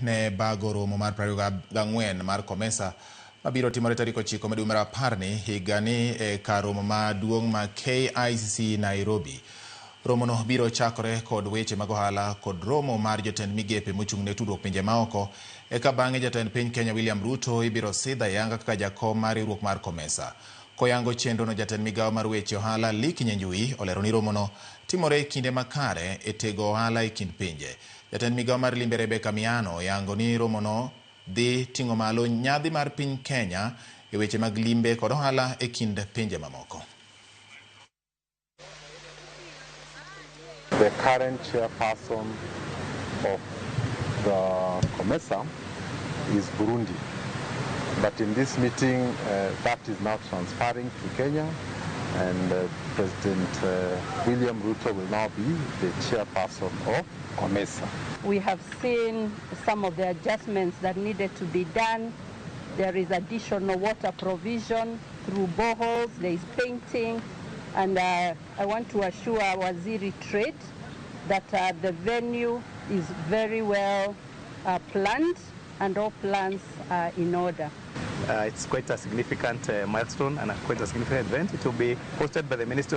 ne bago romo mar 24 mar COMESA mabiro timore tarik 9 dwe mar apar ni higani e kar romo maduong' ma KICC Nairobi. Romo no biro chakore kod weche mag ohala kod romo mar jotend migepe mochung' ne tudruok pinje maoko, eka bang'e jatend piny Kenya William Ruto ibiro sidha yanga kaka jakom mar riwruok mar COMESA. Koyango chenro no, jatend migawo mar weche ohala Lik Nyanjui olero ni romo no timore kinde makare e tego ohala e kind pinje. Jatend migawo mar limbe Rebecca Miano yango ni romo no dhi ting'o malo nyadhi mar piny Kenya e weche mag limbe kod ohala e kind pinje mamoko. The current chairperson of the COMESA is Burundi, but in this meeting that is now transferring to Kenya, and President William Ruto will now be the chairperson of COMESA. We have seen some of the adjustments that needed to be done. There is additional water provision through boreholes, there is painting, and I want to assure our Waziri Trade that the venue is very well planned and all plans are in order. It's quite a significant milestone and quite a significant event. It will be hosted by the Ministry